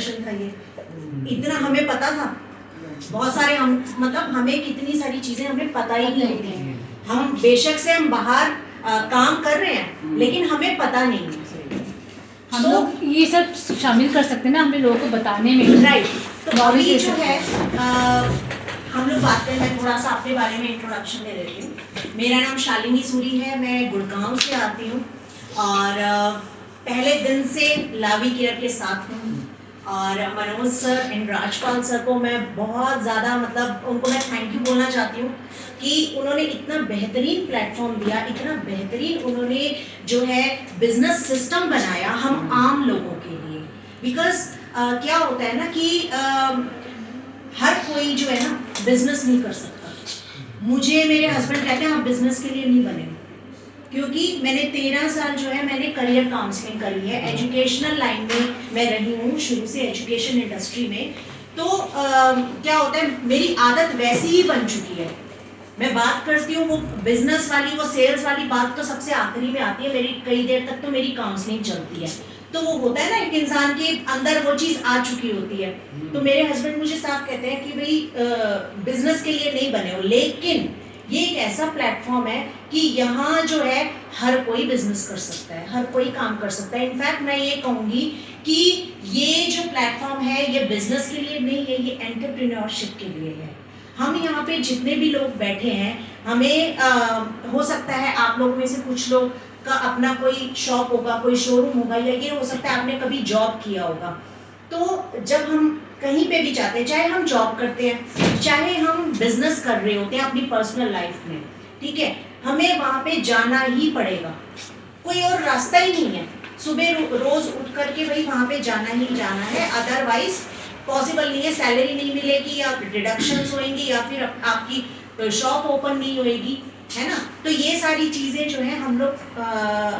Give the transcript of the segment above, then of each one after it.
Session था ये, इतना हमें पता था। बहुत सारे हम मतलब हमें कितनी सारी चीजें हमें पता ही नहीं होती। हम बेशक से हम बाहर काम कर रहे हैं लेकिन हमें पता नहीं है। हम लोग ये सब शामिल कर सकते हैं ना हमें लोगों को बताने में। राइट। तो अभी जो है हम लोग बात करें, मैं थोड़ा सा अपने बारे में इंट्रोडक्शन दे देती हूँ। मेरा नाम शालिनी सूरी है, मैं गुड़गांव से आती हूँ और पहले दिन से लावी केयर के साथ हूँ। और Manoj sir and Rajpal sir को मैं बहुत ज़्यादा मतलब उनको मैं थैंक यू बोलना चाहती हूँ कि उन्होंने इतना बेहतरीन प्लेटफॉर्म दिया, इतना बेहतरीन उन्होंने जो है बिजनेस सिस्टम बनाया हम आम लोगों के लिए। बिकॉज क्या होता है ना कि हर कोई जो है ना बिजनेस नहीं कर सकता। मुझे मेरे हस्बैंड कहते हैं आप बिजनेस के लिए नहीं बने, क्योंकि मैंने 13 साल जो है मैंने करियर काउंसलिंग करी है, एजुकेशनल लाइन में मैं रही हूँ शुरू से एजुकेशन इंडस्ट्री में। तो क्या होता है मेरी आदत वैसी ही बन चुकी है। मैं बात करती हूँ वो बिजनेस वाली, वो सेल्स वाली बात तो सबसे आखिरी में आती है, मेरी कई देर तक तो मेरी काउंसलिंग चलती है। तो वो होता है ना एक इंसान के अंदर वो चीज़ आ चुकी होती है। तो मेरे हस्बैंड मुझे साफ कहते हैं कि भाई बिजनेस के लिए नहीं बने हो, लेकिन ये एक ऐसा प्लेटफॉर्म है कि यहाँ जो है हर कोई बिजनेस कर सकता है, हर कोई काम कर सकता है। इनफैक्ट मैं ये कहूँगी कि ये जो प्लेटफॉर्म है ये बिजनेस के लिए नहीं है, ये एंटरप्रेन्योरशिप के लिए है। हम यहाँ पे जितने भी लोग बैठे हैं, हमें हो सकता है आप लोग में से कुछ लोग का अपना कोई शॉप होगा, कोई शोरूम होगा, या ये हो सकता है आपने कभी जॉब किया होगा। तो जब हम कहीं पे भी जाते हैं, चाहे हम जॉब करते हैं, चाहे हम बिजनेस कर रहे होते हैं अपनी पर्सनल लाइफ में, ठीक है, हमें वहाँ पे जाना ही पड़ेगा, कोई और रास्ता ही नहीं है। सुबह रोज उठ करके भाई वहाँ पे जाना ही जाना है, अदरवाइज पॉसिबल नहीं है। सैलरी नहीं मिलेगी या डिडक्शंस होंगी या फिर आपकी शॉप ओपन नहीं होएगी, है ना। तो ये सारी चीज़ें जो है हम लोग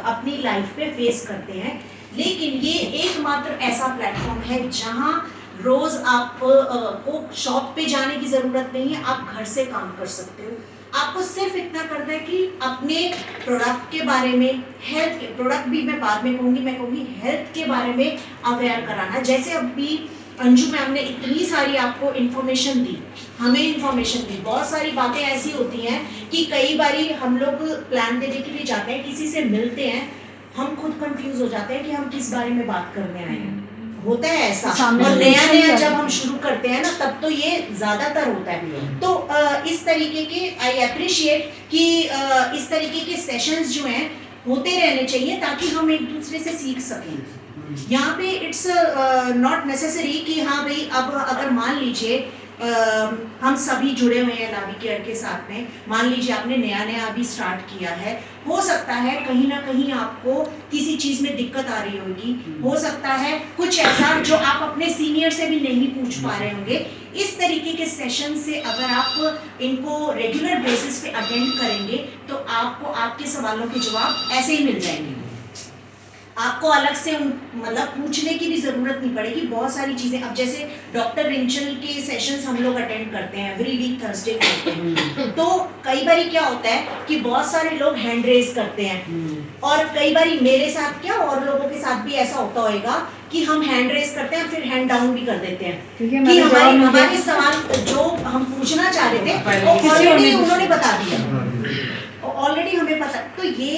अपनी लाइफ पे फेस करते हैं। लेकिन ये एकमात्र ऐसा प्लेटफॉर्म है जहाँ रोज आप को शॉप पे जाने की ज़रूरत नहीं है, आप घर से काम कर सकते हो। आपको सिर्फ इतना करना है कि अपने प्रोडक्ट के बारे में, हेल्थ के प्रोडक्ट भी मैं बाद में कहूँगी, मैं कहूँगी हेल्थ के बारे में अवेयर कराना। जैसे अभी अंजू मैम ने इतनी सारी आपको इन्फॉर्मेशन दी, हमें इन्फॉर्मेशन दी, बहुत सारी बातें ऐसी होती हैं कि कई बारी हम लोग प्लान देने के लिए जाते हैं, किसी से मिलते हैं, हम खुद कंफ्यूज हो जाते हैं कि हम किस बारे में बात करने आए हैं। होता है ऐसा, और नया नया जब हम शुरू करते हैं ना तब तो ये ज्यादातर होता है। तो इस तरीके के आई अप्रिशिएट कि इस तरीके के सेशंस जो हैं होते रहने चाहिए ताकि हम एक दूसरे से सीख सकें। यहाँ पे इट्स नॉट नेसेसरी कि हाँ भाई अब अगर मान लीजिए हम सभी जुड़े हुए हैं लावी केयर के साथ में, मान लीजिए आपने नया नया अभी स्टार्ट किया है, हो सकता है कहीं ना कहीं आपको किसी चीज़ में दिक्कत आ रही होगी, हो सकता है कुछ ऐसा जो आप अपने सीनियर से भी नहीं पूछ पा रहे होंगे। इस तरीके के सेशन से अगर आप इनको रेगुलर बेसिस पे अटेंड करेंगे तो आपको आपके सवालों के जवाब ऐसे ही मिल जाएंगे, आपको अलग से मतलब पूछने की भी जरूरत नहीं पड़ेगी। बहुत सारी चीजें, अब जैसे डॉक्टर रिंचल के सेशंस हम लोग अटेंड करते हैं एवरी वीक थर्सडे करते हैं, तो कई बार क्या होता है कि बहुत सारे लोग हैंड रेज करते हैं, और कई बार मेरे साथ क्या और लोगों के साथ भी ऐसा होता होगा कि हम हैंड रेज करते हैं फिर हैंड डाउन भी कर देते हैं कि हमारे सवाल जो हम पूछना चाह रहे थे वो ऑलरेडी उन्होंने बता दिया, ऑलरेडी हमें पता। तो ये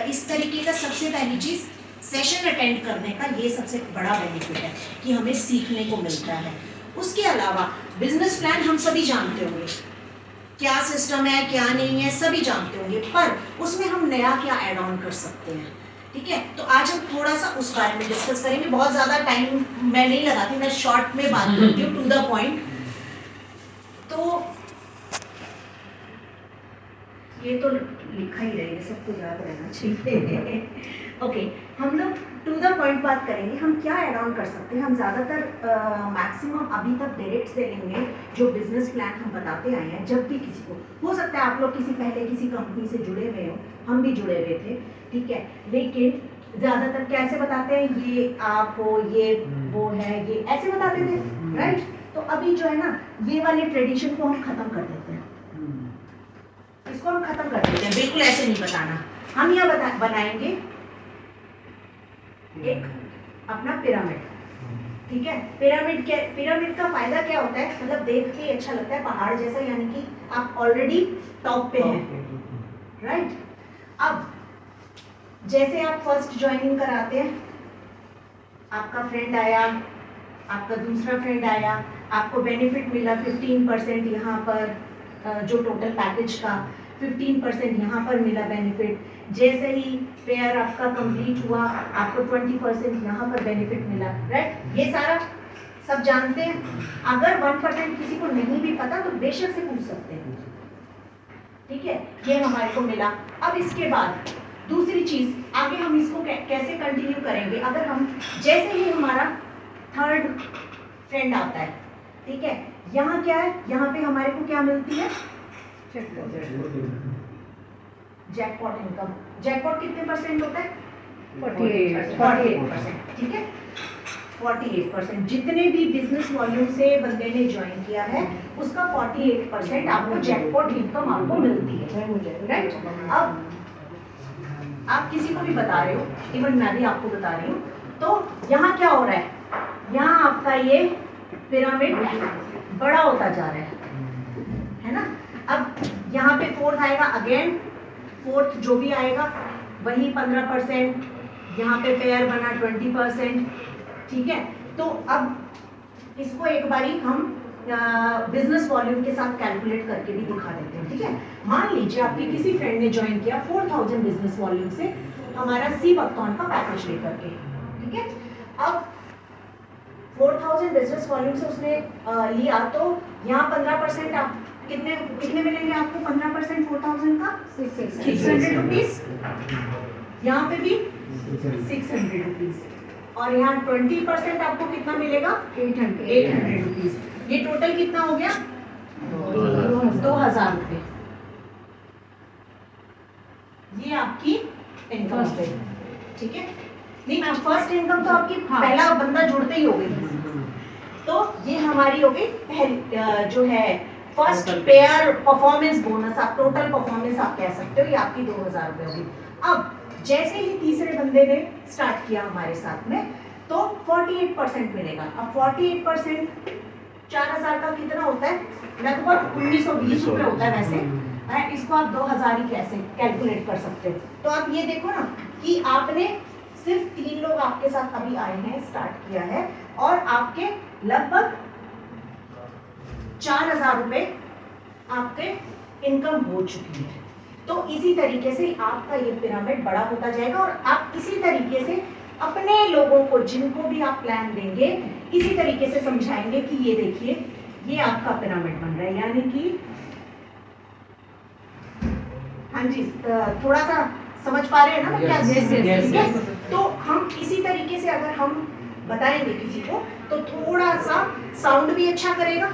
इस तरीके का सबसे पहली चीज सेशन अटेंड करने का ये सबसे बड़ा बेनिफिट है कि हमें सीखने को मिलता है। उसके अलावा बिजनेस प्लान हम सभी जानते होंगे, क्या सिस्टम है क्या नहीं है सभी जानते होंगे, पर उसमें हम नया क्या ऐड ऑन कर सकते हैं, ठीक है। तो आज हम थोड़ा सा उस बारे में डिस्कस करेंगे। बहुत ज़्यादा टाइम मैं नहीं लगाती, मैं शॉर्ट में बात करती हूँ, टू द पॉइंट। तो ये तो लिखा ही रहेगा, सबको याद रहना चाहिए। ओके, हम लोग टू द पॉइंट बात करेंगे, हम क्या ऐड ऑन कर सकते हैं। हम ज़्यादातर मैक्सिमम अभी तक डायरेक्ट सेलिंग में जो बिजनेस प्लान हम बताते आए हैं, जब भी किसी को हो सकता है आप लोग पहले किसी कंपनी से जुड़े हुए हो, हम भी जुड़े हुए थे, ठीक है, लेकिन ज़्यादातर कैसे बताते हैं, ये आप हो, ये वो है, ये ऐसे बताते थे, राइट। तो अभी जो है ना ये वाले ट्रेडिशन को हम खत्म कर देते हैं, इसको हम खत्म कर देते हैं, बिल्कुल ऐसे नहीं बताना। हम यहाँ बनाएंगे एक अपना पिरामिड, ठीक है। पिरामिड का फायदा क्या होता है, मतलब देख के अच्छा लगता है पहाड़ जैसा, यानी कि आप ऑलरेडी टॉप पे हैं, राइट। अब जैसे आप फर्स्ट ज्वाइनिंग कराते हैं, आपका फ्रेंड आया, आपका दूसरा फ्रेंड आया, आपको बेनिफिट मिला 15% यहाँ पर, जो टोटल पैकेज का 15% यहाँ पर मिला बेनिफिट। जैसे ही पेयर आपका कंप्लीट हुआ, आपको 20% यहाँ पर बेनिफिट मिला, राइट। ये सारा सब जानते हैं। अगर 1% किसी को नहीं भी पता तो बेशक से पूछ सकते हैं, ठीक है। ये हमारे को मिला। अब इसके बाद दूसरी चीज, आगे हम इसको कैसे कंटिन्यू करेंगे, अगर हम जैसे ही हमारा थर्ड फ्रेंड आता है, ठीक है, यहाँ क्या है, यहाँ पे हमारे को क्या मिलती है, जैकपॉट इनकम। जैकपॉट कितने परसेंट होता है, 48%, ठीक है। 48%, जितने भी बिजनेस वॉल्यूम से बंदे ने ज्वाइन किया है उसका 48% आपको जैकपॉट इनकम आपको मिलती है, राइट। अब आप किसी को भी बता रहे हो, इवन मैं भी आपको बता रही हूँ, तो यहाँ क्या हो रहा है, यहाँ आपका ये पिरामिड बड़ा होता जा रहा है ना। अब यहाँ पे फोर्थ आएगा, अगेन फोर्थ जो भी आएगा वही 15%, यहाँ पे पेयर बना 20%, ठीक है। तो अब इसको एक बारी हम बिजनेस वॉल्यूम के साथ कैलकुलेट करके भी दिखा देते हैं, ठीक है। मान लीजिए आपके किसी फ्रेंड ने ज्वाइन किया 4000 बिजनेस वॉल्यूम से हमारा सी बकथॉर्न का पैकेज लेकर के, ठीक है। अब 4000 बिजनेस वॉल्यूम से उसने लिया, तो यहाँ 15% आप कितने मिलेंगे आपको, 15% 4000 का 600 रुपीज, यहाँ पे भी 600 रुपीज, और यहाँ 20% आपको कितना मिलेगा, 800 रुपीज। ये टोटल कितना हो गया, 2000 रुपये। ये आपकी इनकम है, ठीक है। नहीं मैम, फर्स्ट इनकम तो आपकी पहला बंदा जुड़ते ही हो गई, तो ये हमारी हो गई पहली जो है फर्स्ट पेयर परफॉर्मेंस बोनस, आप टोटल परफॉर्मेंस आप कह सकते हो, ये आपकी 2000 रुपये होगी। अब जैसे ही तीसरे बंदे ने स्टार्ट किया हमारे साथ में, तो 48% मिलेगा। अब 48% 4000 का कितना होता है, लगभग 1920 रुपये होता है वैसे, इसको आप 2000 ही कैसे कैलकुलेट कर सकते हो। तो आप ये देखो ना कि आपने सिर्फ 3 लोग आपके साथ अभी आए हैं, स्टार्ट किया है, और आपके लगभग 4000 रुपये आपके इनकम हो चुकी है। तो इसी तरीके से आपका ये पिरामिड बड़ा होता जाएगा, और आप इसी तरीके से अपने लोगों को, जिनको भी आप प्लान देंगे, इसी तरीके से समझाएंगे कि ये देखिए ये आपका पिरामिड बन रहा है, यानी कि हाँ जी, थोड़ा सा समझ पा रहे हैं ना क्या? yes. तो हम इसी तरीके से अगर हम बताएंगे किसी को, तो थोड़ा सा साउंड भी अच्छा करेगा,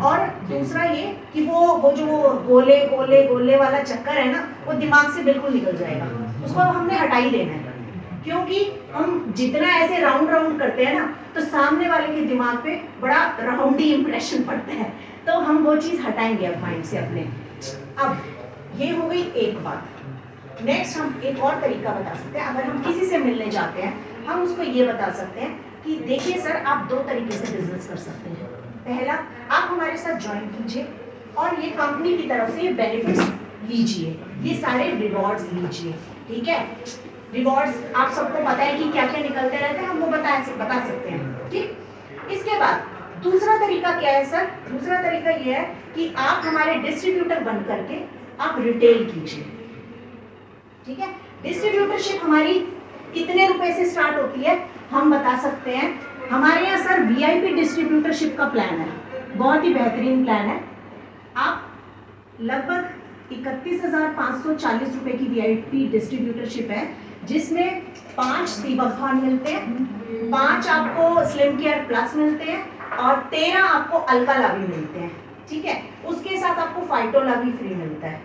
और दूसरा ये कि वो जो गोले गोले गोले वाला चक्कर है ना, वो दिमाग से बिल्कुल निकल जाएगा, उसको हमने हटा ही लेना है। क्योंकि हम जितना ऐसे राउंड राउंड करते हैं ना, तो सामने वाले के दिमाग पे बड़ा राउंडी इंप्रेशन पड़ता है, तो हम वो चीज़ हटाएंगे अब माइंड से अपने। अब ये हो गई एक बात। नेक्स्ट हम एक और तरीका बता सकते हैं, अगर हम किसी से मिलने जाते हैं, हम उसको ये बता सकते हैं कि देखिए सर, आप 2 तरीके से बिजनेस कर सकते हैं। पहला, आप हमारे साथ ज्वाइन कीजिए और ये कंपनी की तरफ से ये बेनिफिट्स लीजिए, ये सारे रिवॉर्ड्स लीजिए, ठीक है। रिवॉर्ड्स आप सबको पता है कि क्या क्या निकलते रहते हैं, हम वो बता सकते हैं, ठीक। इसके बाद दूसरा तरीका क्या है सर? दूसरा तरीका ये है कि आप हमारे डिस्ट्रीब्यूटर बन करके आप रिटेल कीजिए, ठीक है। डिस्ट्रीब्यूटरशिप हमारी कितने रुपए से स्टार्ट होती है हम बता सकते हैं। हमारे यहाँ सर वीआईपी डिस्ट्रीब्यूटरशिप का प्लान है, बहुत ही बेहतरीन प्लान है। आप लगभग 31,540 रुपए की वीआईपी डिस्ट्रीब्यूटरशिप है, जिसमें 5 सीबकथॉर्न मिलते हैं, 5 आपको स्लिम केयर प्लस मिलते हैं, और 13 आपको अल्का लावी मिलते हैं, ठीक है। उसके साथ आपको फाइटो लावी फ्री मिलता है,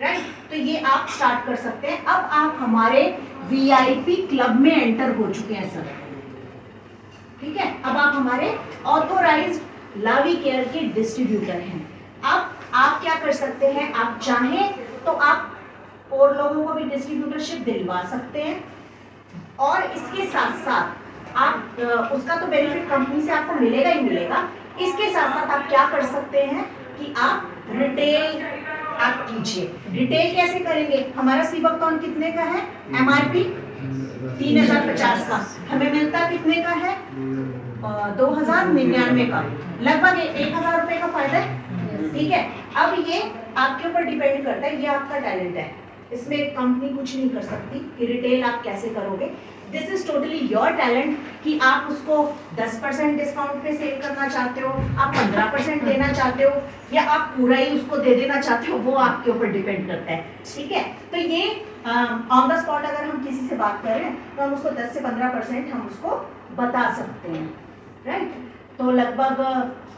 राइट। तो ये आप स्टार्ट कर सकते हैं। अब आप हमारे वीआईपी क्लब में एंटर हो चुके हैं सर, ठीक है। अब आप हमारे ऑथोराइज्ड लावी केयर के डिस्ट्रीब्यूटर हैं। अब आप क्या कर सकते हैं, आप चाहें तो आप और लोगों को भी डिस्ट्रीब्यूटरशिप दिलवा सकते हैं, और इसके साथ साथ आप उसका तो बेनिफिट कंपनी से आपको मिलेगा ही मिलेगा। इसके साथ साथ आप क्या कर सकते हैं कि आप रिटेल आप कीजिए। रिटेल कैसे करेंगे? हमारा सीवक काउंट कितने का है? MRP 3050 का, हमें मिलता कितने का है? 2099 का, लगभग 1000 रुपए का फायदा है। ठीक है, अब ये आपके ऊपर डिपेंड करता है, ये आपका टैलेंट है, इसमें कंपनी कुछ नहीं कर सकती कि रिटेल आप कैसे करोगे। This is totally your talent कि आप उसको 10% डिस्काउंट पे सेल करना चाहते हो, आप 15% देना चाहते हो, या आप पूरा ही उसको दे देना चाहते हो, वो आपके ऊपर डिपेंड करता है। ठीक है, तो ये ऑन द स्पॉट अगर हम किसी से बात कर रहे हैं तो हम उसको 10 से 15% हम उसको बता सकते हैं, राइट। तो लगभग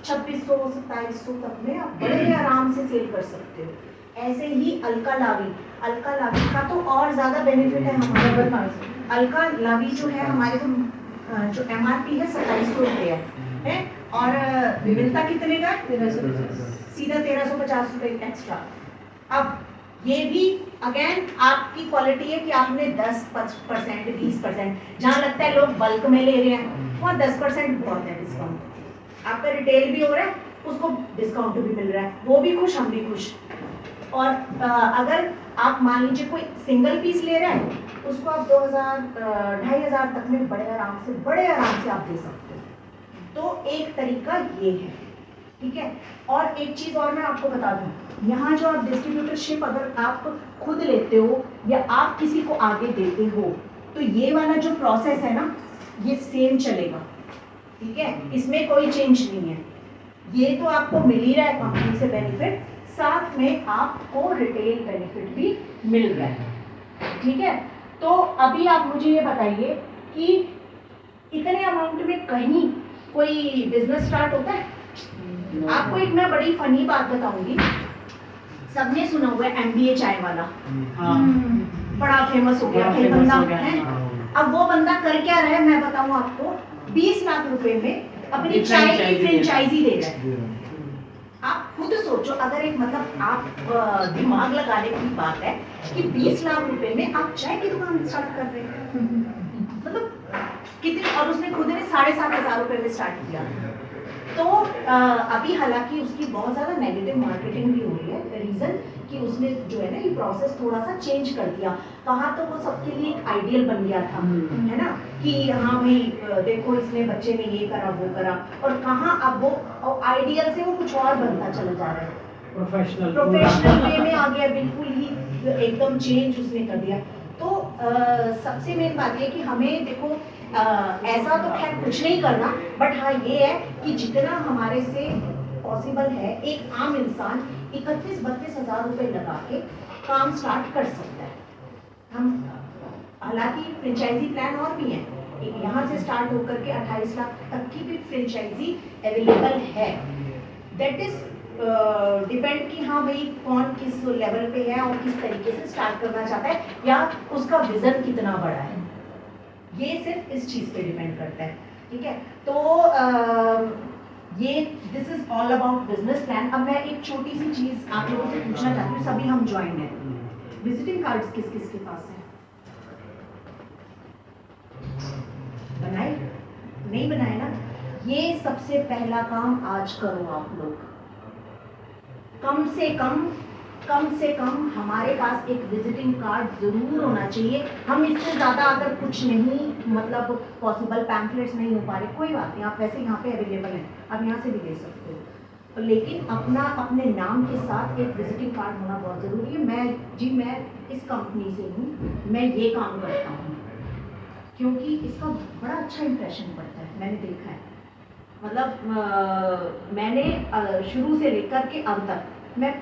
2600-2700 तक में आप बड़े आराम से सेल कर सकते हो। ऐसे ही अल्का लावी का तो और ज्यादा बेनिफिट है हमारे। अल्का लावी जो है हमारे जो MRP है 2700 रुपये है, और मिलता कितने का? सीधा 1350 रुपये एक्स्ट्रा। अब ये भी अगेन आपकी क्वालिटी है कि आपने 10% 20%, जहाँ लगता है लोग बल्क में ले रहे हैं वहाँ 10% बहुत है डिस्काउंट। आपका रिटेल भी हो रहा है, उसको डिस्काउंट भी मिल रहा है, वो भी खुश, हम भी खुश। और अगर आप मान लीजिए कोई सिंगल पीस ले रहा है, उसको आप 2000-2500 तक में बड़े आराम से आप दे सकते हो। तो एक तरीका ये है, ठीक है। और एक चीज और मैं आपको बता दूं, यहाँ जो आप डिस्ट्रीब्यूटरशिप अगर आप खुद लेते हो या आप किसी को आगे देते हो, तो ये वाला जो प्रोसेस है ना, ये सेम चलेगा, ठीक है, इसमें कोई चेंज नहीं है। ये तो आपको मिल ही रहा है कंपनी से बेनिफिट, साथ में आपको रिटेल बेनिफिट भी मिल रहा है, ठीक है। तो अभी आप मुझे ये बताइए कि इतने अमाउंट में कहीं कोई बिजनेस स्टार्ट होता है? आपको एक मैं बड़ी फनी बात बताऊंगी, सबने सुना हुआ है MBA चाय वाला, बड़ा फेमस हो गया कोई बंदा है। अब वो बंदा कर क्या रहा है मैं बताऊं आपको, 20 लाख रुपए में अपनी चाय की फ्रेंचाइजी दे रहा है। आप खुद सोचो, अगर एक मतलब आप दिमाग लगाने की बात है कि 20 लाख रुपए में आप चाय की दुकान स्टार्ट कर रहे हैं, मतलब कितने, और उसने खुद ने 7500 रुपए में स्टार्ट किया। तो अभी हालांकि उसकी बहुत ज़्यादा नेगेटिव मार्केटिंग भी हो रही है, रीज़न कि उसने जो है ना ये प्रोसेस थोड़ा सा चेंज कर दिया। कहाँ तो वो सबके लिए एक आइडियल बन गया था, है ना, कि हाँ भाई देखो इसने बच्चे ने ये करा वो करा, और कहाँ अब वो आइडियल से वो कुछ और बनता चला जा रहा है, प्रोफेशनल वे में आ गया, बिल्कुल ही एकदम चेंज उसने कर दिया। तो सबसे मेन बात ये कि हमें देखो ऐसा तो खैर कुछ नहीं करना, बट हाँ ये है कि जितना हमारे से पॉसिबल है एक आम इंसान 31-32 हज़ार रुपए लगा के काम स्टार्ट कर सकता है। हम हालांकि फ्रेंचाइजी प्लान और भी हैं, एक यहाँ से स्टार्ट होकर के 28 लाख तक की भी फ्रेंचाइजी अवेलेबल है। दैट इज डिपेंड कि हाँ भाई कौन किस लेवल पे है और किस तरीके से स्टार्ट करना चाहता है, या उसका विजन कितना बड़ा है, ये सिर्फ इस चीज पे डिपेंड करता है, ठीक है। तो ये this is all about business plan. अब मैं एक छोटी सी चीज आप लोगों से पूछना चाहती हूँ, सभी हम ज्वाइन हैं, विजिटिंग कार्ड्स किस किस के पास है? बनाए? नहीं बनाए ना? ये सबसे पहला काम आज करो आप लोग, कम से कम हमारे पास एक विजिटिंग कार्ड जरूर होना चाहिए। हम इससे ज़्यादा अगर कुछ नहीं मतलब पॉसिबल, पैम्फलेट्स नहीं हो पा रहे, कोई बात नहीं, आप वैसे यहाँ पे अवेलेबल हैं, आप यहाँ से भी ले सकते हो, लेकिन अपने नाम के साथ एक विजिटिंग कार्ड होना बहुत ज़रूरी है। मैं इस कंपनी से हूँ, मैं ये काम करता हूँ क्योंकि इसका बड़ा अच्छा इंप्रेशन पड़ता है, मैंने देखा है। मतलब मैंने शुरू से लेकर के अब तक मैं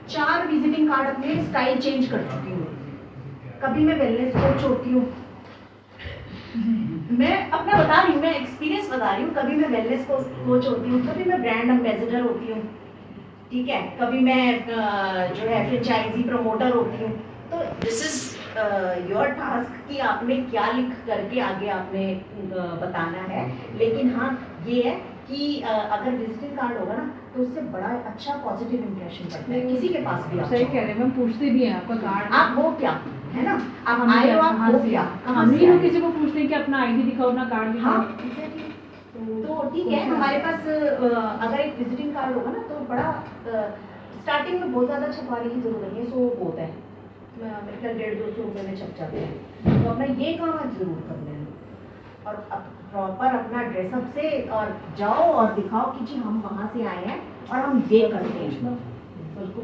4 विजिटिंग कार्ड अपने स्टाइल चेंज कर चुकी हूँ। कभी मैं वेलनेस कोच होती हूँ, मैं अपना बता रही हूँ, मैं एक्सपीरियंस बता रही हूँ, कभी मैं वेलनेस कोच होती हूँ, कभी मैं ब्रांड एम्बेसडर होती हूँ, ठीक है, कभी मैं जो है फ्रेंचाइजी प्रमोटर होती हूँ। तो दिस इज योर टास्क कि आपने क्या लिख करके आगे आपने बताना है, लेकिन हाँ ये है कि कि अगर विजिटिंग कार्ड होगा ना तो उससे बड़ा अच्छा पॉजिटिव इंप्रेशन पड़ता है किसी के पास भी। आप सही कह रहे हैं, हम पूछते भी हैं आपका कार्ड आप हो क्या, है ना, आप हम आए हो, आप कहाँ हो से क्या, हैं? कहाँ हम से ही आए लोग हो? किसी को पूछते हैं कि अपना आईडी दिखाओ, अपना कार्ड दिखाओ। हाँ exactly। तो ठीक है, हमारे पास अगर एक विजिटिंग कार्ड होगा ना तो बड़ा स्टार्टिंग में बहुत ज़्यादा छपवाने की जरूरत नहीं है, सो बहुत है, मतलब 150-200 रुपये में छप जाते हैं। तो अपना ये काम आप जरूर कर लेना और प्रॉपर अपना ड्रेसअप से और जाओ और दिखाओ कि जी हम वहाँ से आए हैं और हम ये करते हैं। बिल्कुल